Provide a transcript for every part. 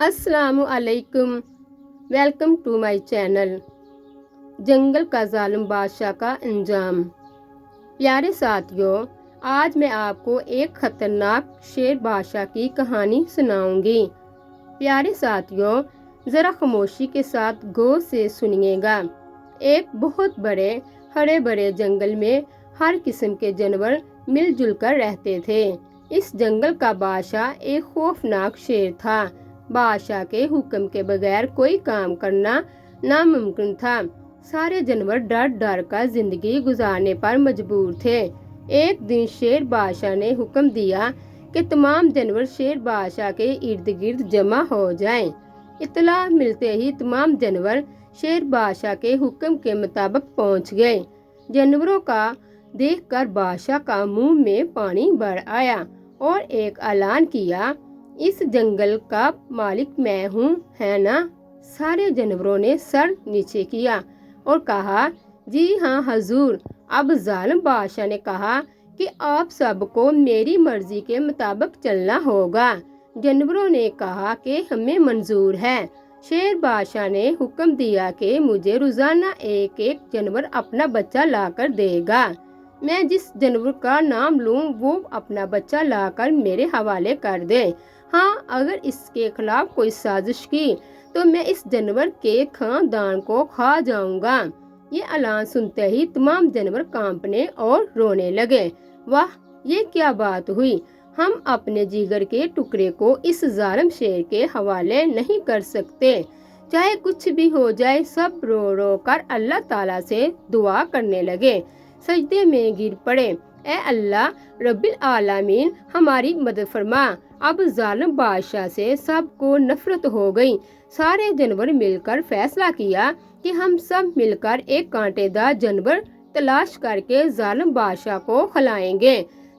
अस्सलाम वालेकुम। Welcome to my channel. जंगल का जालिम बादशाह का अंजाम। प्यारे साथियों, आज मैं आपको एक खतरनाक शेर बादशाह की कहानी सुनाऊंगी। प्यारे साथियों, ज़रा खामोशी के साथ गौर से सुनिएगा। एक बहुत बड़े हरे भरे जंगल में हर किस्म के जानवर मिलजुल कर रहते थे। इस जंगल का बादशाह एक खौफनाक शेर था। बादशाह के हुक्म के बगैर कोई काम करना नामुमकिन था। सारे जानवर डर डर कर जिंदगी गुजारने पर मजबूर थे। एक दिन शेर बादशाह ने हुक्म दिया कि तमाम जानवर शेर बादशाह के इर्द गिर्द जमा हो जाएं। इत्तला मिलते ही तमाम जानवर शेर बादशाह के हुक्म के मुताबिक पहुंच गए। जानवरों का देखकर बादशाह का मुंह में पानी भर आया और एक ऐलान किया, इस जंगल का मालिक मैं हूँ, है ना? सारे जानवरों ने सर नीचे किया और कहा, जी हाँ हजूर। अब जालिम बादशाह ने कहा कि आप सबको मेरी मर्जी के मुताबिक चलना होगा। जानवरों ने कहा कि हमें मंजूर है। शेर बादशाह ने हुक्म दिया कि मुझे रोजाना एक एक जानवर अपना बच्चा लाकर देगा। मैं जिस जानवर का नाम लूँ वो अपना बच्चा लाकर मेरे हवाले कर दे। हाँ, अगर इसके खिलाफ कोई साजिश की तो मैं इस जानवर के खानदान को खा जाऊंगा। ये ऐलान सुनते ही तमाम जानवर कांपने और रोने लगे। वाह, ये क्या बात हुई! हम अपने जिगर के टुकड़े को इस जालिम शेर के हवाले नहीं कर सकते। चाहे कुछ भी हो जाए, सब रो रो कर अल्लाह ताला से दुआ करने लगे। सजदे में गिर पड़े। ए अल्लाह रब्बिल आलमीन, हमारी मदद फरमा। अब जालिम बादशाह से सबको नफरत हो गई। सारे जानवर मिलकर फैसला किया कि हम सब मिलकर एक कांटेदार जानवर तलाश करके जालिम बादशाह को खिलाएंगे।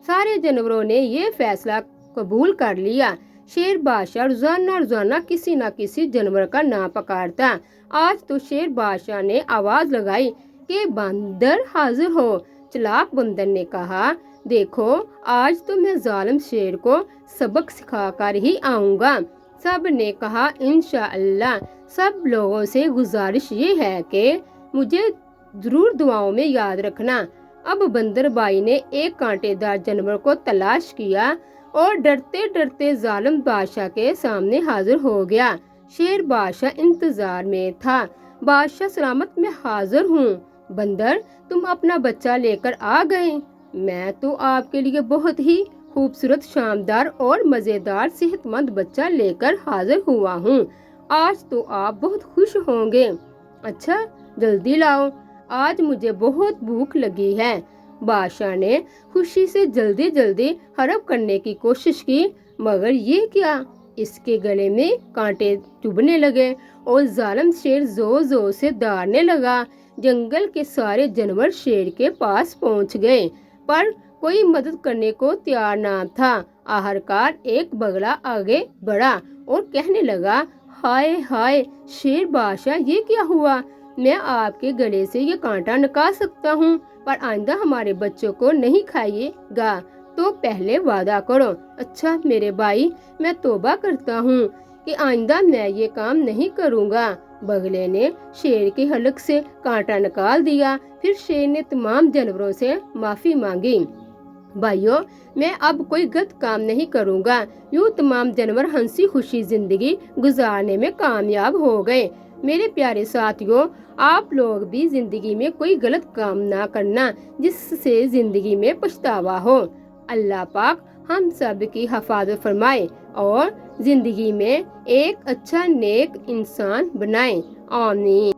सारे जानवरों ने ये फैसला कबूल कर लिया। शेर बादशाह रोजाना रोजाना किसी न किसी जानवर का नाम पुकारता। आज तो शेर बादशाह ने आवाज लगाई कि बंदर हाजिर हो। चालाक बंदर ने कहा, देखो आज तो मैं जालिम शेर को सबक सिखाकर ही आऊंगा। सब ने कहा, इंशाअल्लाह। सब लोगों से गुजारिश ये है कि मुझे जरूर दुआओं में याद रखना। अब बंदर भाई ने एक कांटेदार जानवर को तलाश किया और डरते डरते जालिम बादशाह के सामने हाजिर हो गया। शेर बादशाह इंतजार में था। बादशाह सलामत में हाजिर हूँ। बंदर, तुम अपना बच्चा लेकर आ गए। मैं तो आपके लिए बहुत ही खूबसूरत, शानदार और मजेदार सेहतमंद बच्चा लेकर हाजिर हुआ हूँ। आज तो आप बहुत खुश होंगे। अच्छा, जल्दी लाओ, आज मुझे बहुत भूख लगी है। बादशाह ने खुशी से जल्दी जल्दी हड़प करने की कोशिश की, मगर ये क्या, इसके गले में कांटे चुभने लगे और जालिम शेर जोर जोर से दौड़ने लगा। जंगल के सारे जानवर शेर के पास पहुंच गए, पर कोई मदद करने को तैयार ना था। आखिरकार एक बगला आगे बढ़ा और कहने लगा, हाय हाय शेर बादशाह, ये क्या हुआ? मैं आपके गले से ये कांटा निकाल सकता हूँ, पर आइंदा हमारे बच्चों को नहीं खाइएगा। तो पहले वादा करो। अच्छा मेरे भाई, मैं तौबा करता हूँ कि आइंदा मैं ये काम नहीं करूँगा। बगले ने शेर के हलक से कांटा निकाल दिया। फिर शेर ने तमाम जानवरों से माफी मांगी। भाइयों, मैं अब कोई गलत काम नहीं करूँगा। यूँ तमाम जानवर हंसी खुशी जिंदगी गुजारने में कामयाब हो गए। मेरे प्यारे साथियों, आप लोग भी जिंदगी में कोई गलत काम ना करना जिससे जिंदगी में पछतावा हो। अल्लाह पाक हम सब की हिफाजत फरमाए और जिंदगी में एक अच्छा नेक इंसान बनाए। आमीन।